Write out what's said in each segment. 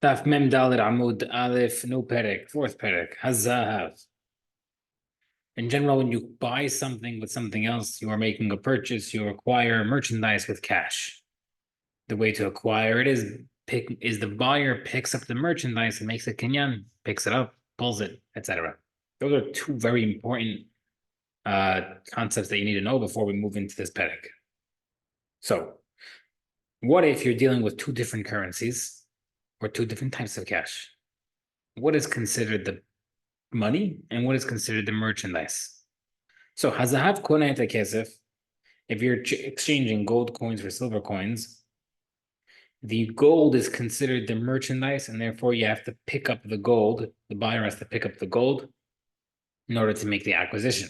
Daf Mem Dalet Amud Aleph No Perek, fourth Perek, Hazahav. In general, when you buy something with something else, you are making a purchase, you acquire merchandise with cash. The way to acquire it is the buyer picks up the merchandise and makes a kinyan, picks it up, pulls it, etc. Those are two very important concepts that you need to know before we move into this Perek. So, what if you're dealing with two different currencies or two different types of cash? What is considered the money and what is considered the merchandise? So hazahav koneh kesef, if you're exchanging gold coins for silver coins, the gold is considered the merchandise, and therefore you have to pick up the gold. The buyer has to pick up the gold in order to make the acquisition.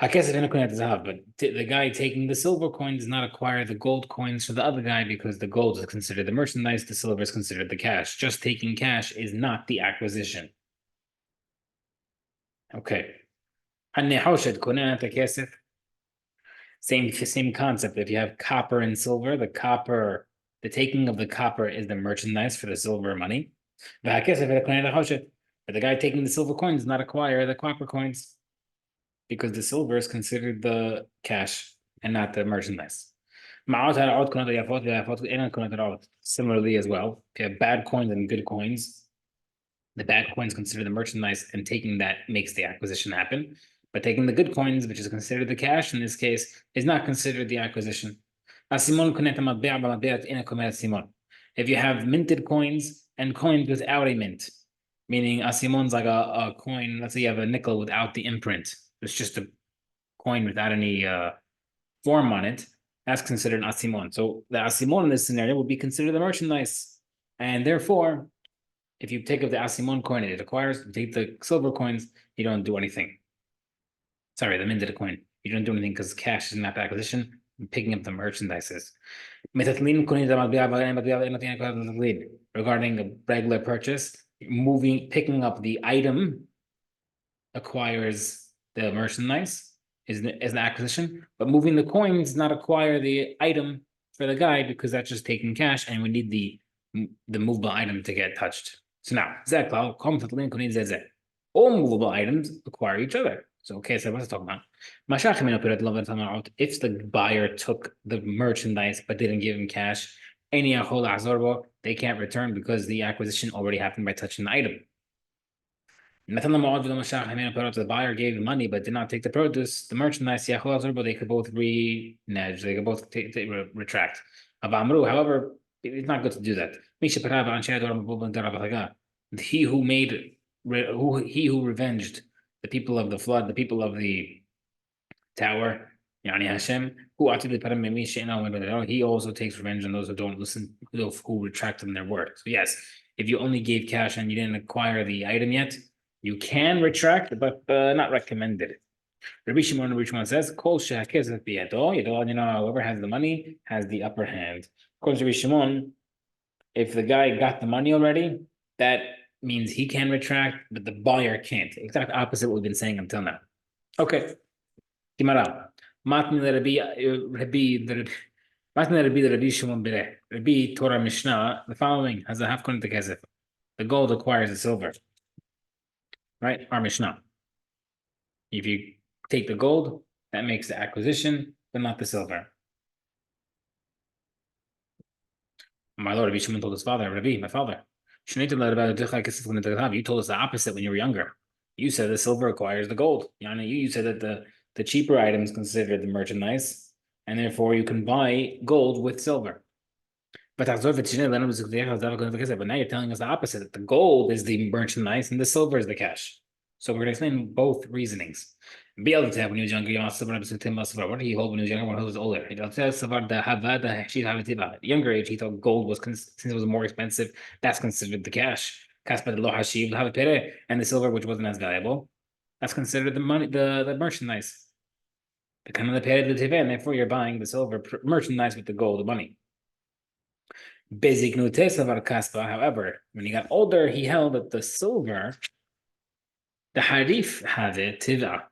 But the guy taking the silver coin does not acquire the gold coins for the other guy because the gold is considered the merchandise, the silver is considered the cash. Just taking cash is not the acquisition. Okay. Same concept. If you have copper and silver, the taking of the copper is the merchandise for the silver money. But the guy taking the silver coin does not acquire the copper coins because the silver is considered the cash and not the merchandise. Similarly as well, if you have bad coins and good coins, the bad coins considered the merchandise, and taking that makes the acquisition happen. But taking the good coins, which is considered the cash in this case, is not considered the acquisition. If you have minted coins and coins without a mint, meaning asimon's like a coin, let's say you have a nickel without the imprint, it's just a coin without any form on it, that's considered an asimon. So the asimon in this scenario would be considered the merchandise. And therefore, if you take up the asimon coin and it acquires, you take the silver coins, you don't do anything. Sorry, the minted coin. You don't do anything because cash is not the acquisition. Picking up the merchandise is. Regarding a regular purchase, picking up the item acquires the merchandise, is the acquisition, but moving the coins does not acquire the item for the guy because that's just taking cash, and we need the movable item to get touched. So now, all movable items acquire each other. So, okay, so let's talk about if the buyer took the merchandise but didn't give him cash, they can't return because the acquisition already happened by touching the item. The buyer gave the money but did not take the produce, the merchandise, they could both renege, they could both retract. However, it's not good to do that. He who revenged the people of the flood, the people of the tower, Hashem, he also takes revenge on those who don't listen, who retract on their word. So yes, if you only gave cash and you didn't acquire the item yet, you can retract, but not recommended. Rabbi Shimon says, "Kol shehakesef biyado." Whoever has the money has the upper hand. According to Rabbi Shimon, if the guy got the money already, that means he can retract, but the buyer can't. Exact opposite of what we've been saying until now. Okay. Gemara. Matni Rabbi Shimon Bere. Rabbi Torah Mishnah. The following has a half kun to kesef. The gold acquires the silver. Right? Our Mishnah. If you take the gold, that makes the acquisition, but not the silver. My Lord, Rabbi Shimon told his father, Rabbi, my father, you told us the opposite when you were younger. You said the silver acquires the gold. You said that the cheaper items considered the merchandise, and therefore you can buy gold with silver. But now you're telling us the opposite, that the gold is the merchandise and the silver is the cash. So we're going to explain both reasonings. When he was younger, what did he hold when he was younger? When he was older? Younger age, he thought gold was, since it was more expensive, that's considered the cash. And the silver, which wasn't as valuable, that's considered the money, the merchandise. And therefore you're buying the silver merchandise with the gold, the money. However, when he got older, he held that the silver, the harif had it, tiva.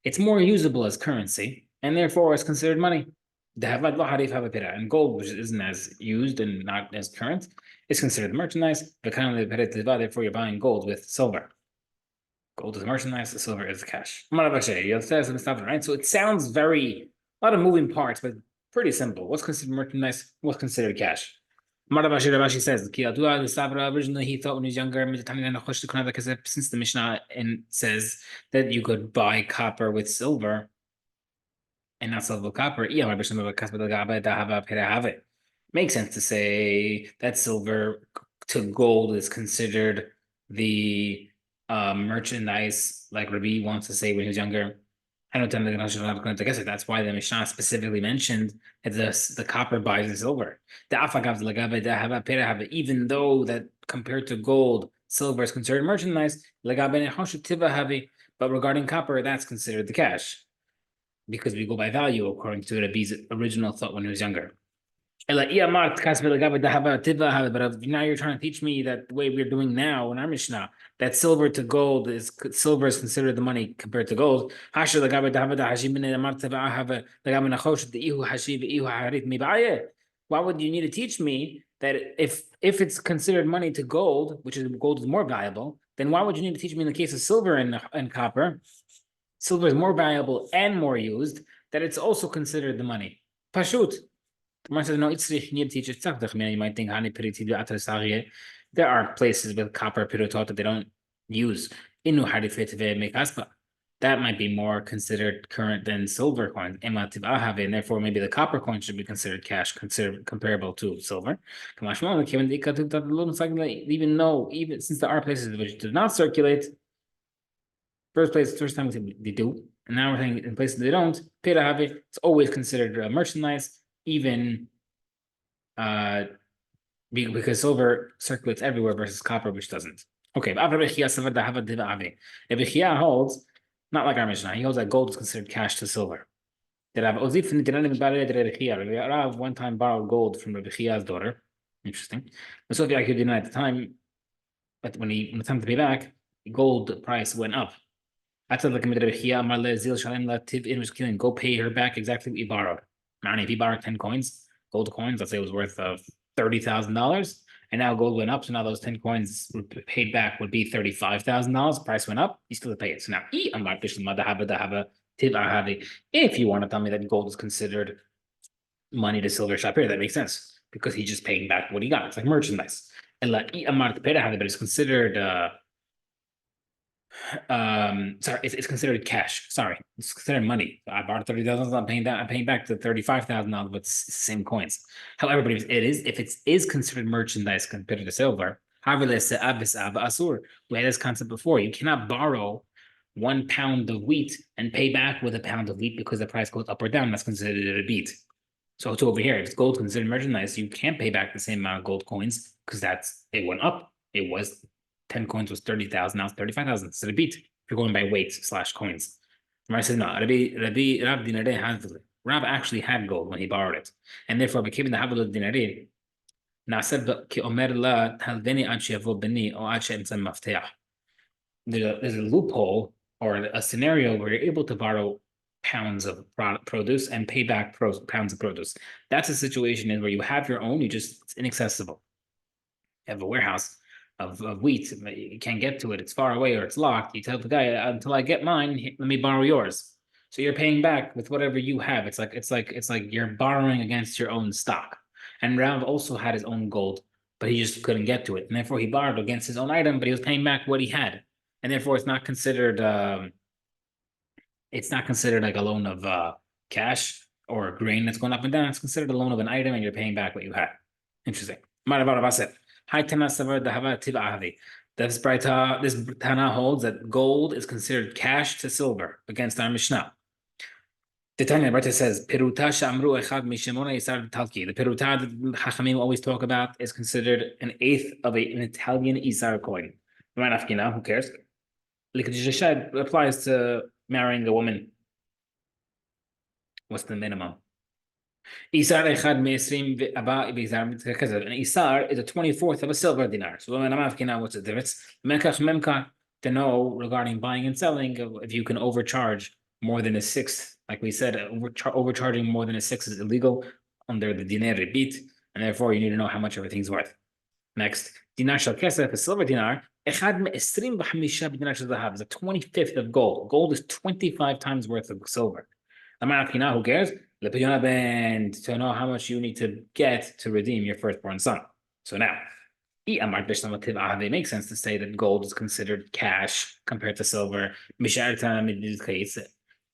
It's more usable as currency, and therefore it's considered money. And gold, which isn't as used and not as current, is considered merchandise. Therefore, you're buying gold with silver. Gold is merchandise, silver is cash. Right? So it sounds a lot of moving parts, but pretty simple. What's considered merchandise? What's considered cash? Rabashi says, originally he thought when he was younger, since the Mishnah and says that you could buy copper with silver and not silver with copper. Makes sense to say that silver to gold is considered the merchandise, like Rabbi wants to say when he was younger. I don't tell the guess it. That's why the Mishnah specifically mentioned that the copper buys the silver. Even though that compared to gold, silver is considered merchandise, but regarding copper, that's considered the cash because we go by value according to Rabbi's original thought when he was younger. But now you're trying to teach me that the way we're doing now in our Mishnah, that silver is considered the money compared to gold. Why would you need to teach me that if it's considered money to gold, which is gold is more valuable, then why would you need to teach me in the case of silver and copper? Silver is more valuable and more used, that it's also considered the money. Pashut. You need to teach it. You might think there are places with copper pirutot that they don't use. That might be more considered current than silver coins. And therefore, maybe the copper coin should be considered cash, considered comparable to silver. Even since there are places which do not circulate, first time they do, and now we're saying in places they don't, it's always considered merchandise, even because silver circulates everywhere versus copper, which doesn't. Okay, Rebbe holds, not like our Mishnah, he holds that gold is considered cash to silver. Rav one time borrowed gold from Rebbe Chia's daughter. Interesting. So at the time, but when the time to pay back, the gold price went up. Go pay her back exactly what you borrowed. If you borrowed 10 coins, gold coins, let's say it was worth of $30,000, and now gold went up, so now those 10 coins paid back would be $35,000. Price went up, you still have to pay it. So now, if you want to tell me that gold is considered money to silver shop here, that makes sense because he's just paying back what he got. It's like merchandise. But it's considered it's considered cash. Sorry, it's considered money. I borrowed $30,000. I'm paying back the $35,000, but it's the same coins. However, but if it is considered merchandise compared to silver, we had this concept before. You cannot borrow 1 pound of wheat and pay back with a pound of wheat because the price goes up or down. That's considered a beat. So over here, if gold considered merchandise, you can't pay back the same amount of gold coins because it went up. It was 10 coins was 30,000, now it's 35,000. It's a beat if you're going by weight / coins. Rav said, no, Rav actually had gold when he borrowed it. And therefore became the Havil Dinari. There's a loophole or a scenario where you're able to borrow pounds of produce and pay back pounds of produce. That's a situation where you have your own, it's inaccessible. You have a warehouse of wheat, you can't get to it, it's far away or it's locked. You tell the guy, until I get mine, let me borrow yours. So you're paying back with whatever you have. It's like you're borrowing against your own stock. And Rav also had his own gold, but he just couldn't get to it. And therefore he borrowed against his own item, but he was paying back what he had. And therefore it's not considered like a loan of cash or a grain that's going up and down. It's considered a loan of an item and you're paying back what you had. Interesting. This Tana holds that gold is considered cash to silver against our Mishnah. The Tanya Brita says, Peruta Shamru Echad Mishimona Yisar Talki. The Peruta that Chachamim always talk about is considered an eighth of an Italian Isar coin. Who cares? It applies to marrying a woman. What's the minimum? Isar echad me'esrim ve'aba b'izar mitzvah. An isar is a 24th of a silver dinar. So what's the difference? Memka to know regarding buying and selling if you can overcharge more than a 6th Like we said, overcharging more than a six is illegal under the dinar rebit, and therefore you need to know how much everything's worth. Next, dinar shel kesef, a silver dinar, echad me'esrim v'chamisha b'dinar shel zahav, is a 25th of gold. Gold is 25 times worth of silver. Who cares? To know how much you need to get to redeem your firstborn son. So now, it makes sense to say that gold is considered cash compared to silver.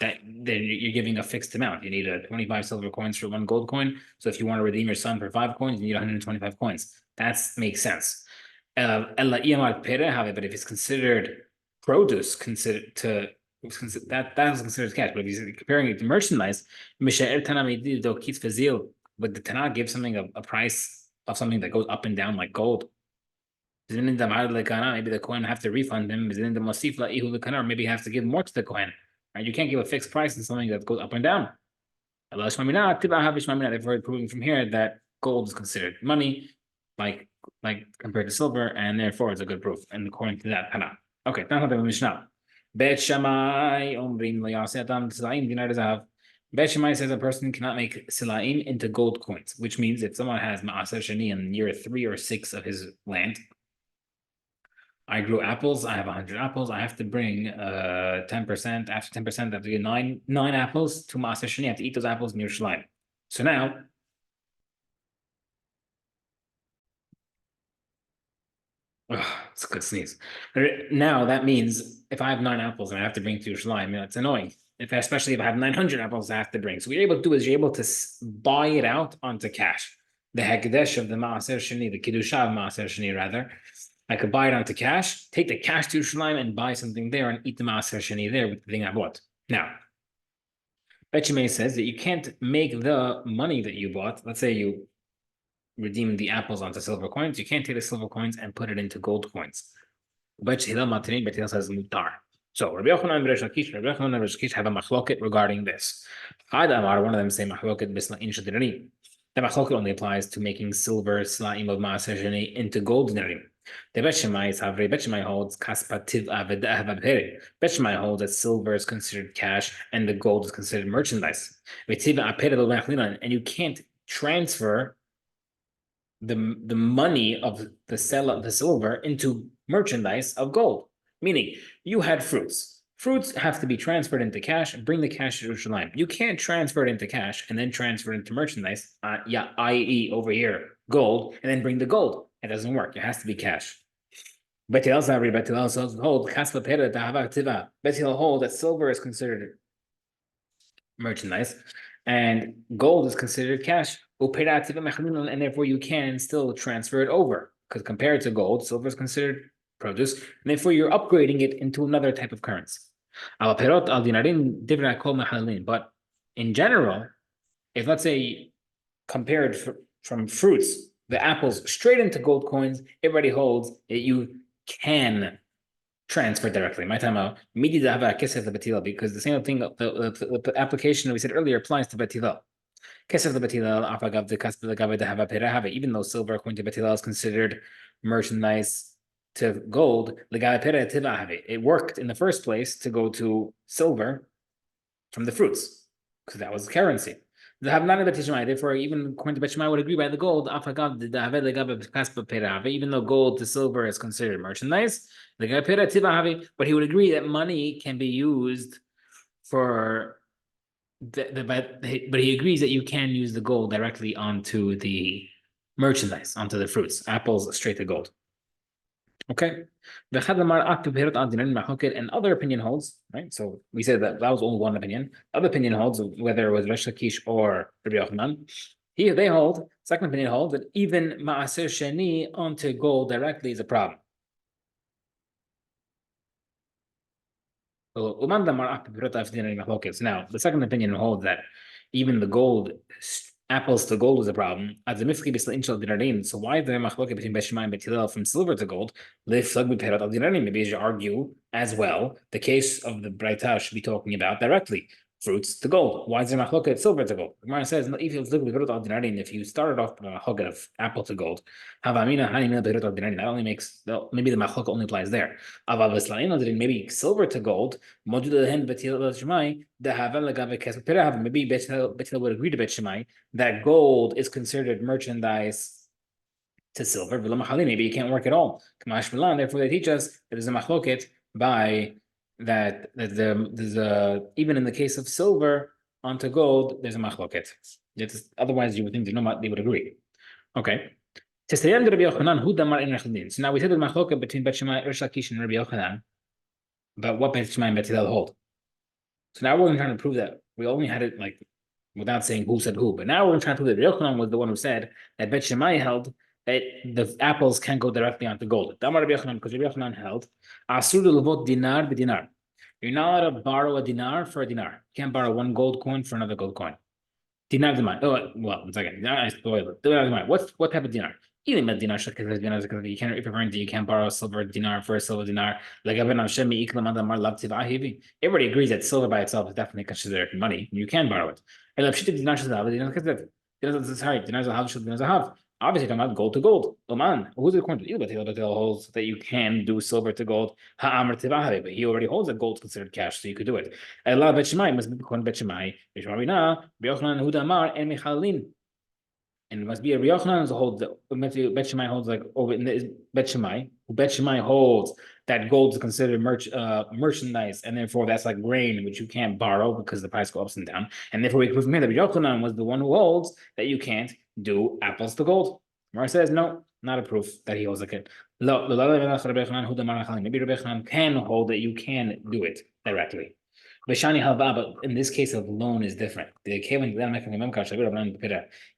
That then you're giving a fixed amount. You need 25 silver coins for one gold coin. So if you want to redeem your son for 5 coins, you need 125 coins. That makes sense. But if it's considered produce, that is considered cash. But if you're comparing it to merchandise, but the Tanakh gives something a price of something that goes up and down like gold. Maybe the Kohen have to refund him. Or maybe you have to give more to the Kohen. Right? You can't give a fixed price on something that goes up and down. Therefore, proving from here that gold is considered money, like compared to silver, and therefore it's a good proof. And according to that, Tanakh. Okay, now the Mishnah. Bet Shammai omrim lo yaseh adam silaim dinar zahav. Bet Shammai says a person cannot make silaim into gold coins, which means if someone has ma'aser sheni in year 3 or 6 of his land, I grew apples. I have 100 apples. I have to bring 10%. After 10%, I have to get nine apples to Ma'aser Sheni. I have to eat those apples in Yerushalayim. So now, it's a good sneeze. Now that means if I have 9 apples and I have to bring to Yerushalayim, it's annoying. Especially if I have 900 apples I have to bring. So what you're able to do is you're able to buy it out onto cash. The Hekdesh of the Ma'aser Sheni, the Kiddusha of Ma'aser Sheni rather, I could buy it onto cash, take the cash to Yerushalayim and buy something there and eat the Ma'aser Sheni there with the thing I bought. Now, Bet Shammai says that you can't make the money that you bought. Let's say you redeem the apples onto silver coins. You can't take the silver coins and put it into gold coins. Bet Hillel says mutar. So Rabbi Yochanan and Reish Lakish have a machloket regarding this. One of them say machloket b'sla'in shadiranim. The machloket only applies to making silver sla'im of Ma'aser Sheni into gold dinarim. The Bet Shammai holds Bet Shammai holds that silver is considered cash and the gold is considered merchandise. And you can't transfer the money of the silver into merchandise of gold. Meaning, you had fruits. Fruits have to be transferred into cash and bring the cash to Yerushalayim. You can't transfer it into cash and then transfer it into merchandise, i.e. over here, gold, and then bring the gold. It doesn't work. It has to be cash. Bet Hillel hold that silver is considered merchandise and gold is considered cash. And therefore you can still transfer it over. Because compared to gold, silver is considered produce, and therefore you're upgrading it into another type of currency. But in general, if let's say compared from fruits, the apples straight into gold coins, everybody holds that you can transfer directly. My time out. Because the same thing, the application that we said earlier applies to Bet Hillel. Even though silver according to Bet Hillel is considered merchandise to gold, it worked in the first place to go to silver from the fruits, because that was currency. Therefore, even according to Bet Shammai would agree by the gold, even though gold to silver is considered merchandise, but he would agree that money can be used for but he agrees that you can use the gold directly onto the merchandise, onto the fruits, apples straight to gold. Okay. And other opinion holds, right? So we said that was only one opinion. Other opinion holds, whether it was Reish Lakish or Rabbi Yochanan, they hold, second opinion holds that even Ma'aser Sheni onto gold directly is a problem. Now, the second opinion holds that even the gold, apples to gold is a problem. So why is there a machloket between Bet Shammai and Bet Hillel from silver to gold? Maybe you should argue as well, the case of the Braita should be talking about directly. fruits to gold. Why is there machloket silver to gold? The Gemara says if it's liquid and if you started off with a machloket of apple to gold, havamina hanimina beirut ordinary. That only makes maybe the machloket only applies there. Maybe silver to gold. Maybe Betil would agree to Bet Shemai that gold is considered merchandise to silver. Maybe you can't work at all. Therefore, they teach us that there's a machloket by that there's a even in the case of silver onto gold, there's a machloket. Otherwise, you would think they would agree. Okay. So now we said the machloket between Bet Shammai, Rish Lakish, and Rabbi Yochanan about what Bet Shammai and Bet Hillel hold. So now we're trying to prove that we only had it like without saying who said who, but now we're trying to prove that Rabbi Yochanan was the one who said that Bet Shammai held that the apples can't go directly onto gold. Because Rabbi Yochanan held asur levot dinar b'dinar. You're not allowed to borrow a dinar for a dinar. You can't borrow one gold coin for another gold coin. Dinar dinar. Oh, well, one second. What type of dinar? You can't, if you're going to, you can't borrow a silver dinar for a silver dinar. Everybody agrees that silver by itself is definitely considered money. You can borrow it. Obviously, talking about gold to gold. Oman, who's it according to you? But he holds that you can do silver to gold. But he already holds that gold is considered cash, so you could do it. Allah Bet Shemai must be according to Bet Shemai. And it must be a Rabbi Yochanan who holds Bet Shemai holds like over in the Bet Shemai. Bet Shemai holds that gold is considered merchandise, and therefore that's like grain which you can't borrow because the price goes up and down. And therefore we prove from here that Rabbi Yochanan was the one who holds that you can't do apples to gold. Mara says no, not a proof that he holds like it. Maybe Rabbi Yochanan can hold that you can do it directly. But in this case of loan is different.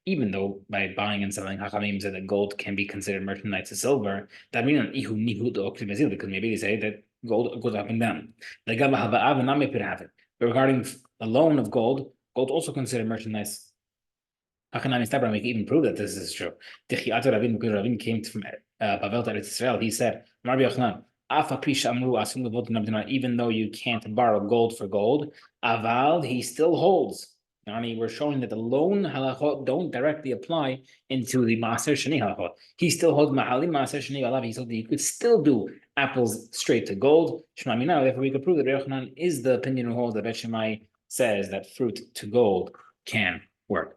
Even though by buying and selling, Hachamim said that gold can be considered merchandise to silver, that means because maybe they say that gold goes up and down. But regarding the loan of gold, gold also considered merchandise. Hachanami we can even prove that this is true. Ravin came from Bavel to Israel. He said, even though you can't borrow gold for gold, Aval, he still holds. We're showing that the loan halachot don't directly apply into the Maaser Sheni halachot. He still holds Mahalim Maaser Sheni Alav. He said that you could still do apples straight to gold. Shmamina, therefore we could prove that Rabbi Yochanan is the opinion who holds that Bet Shammai says that fruit to gold can work.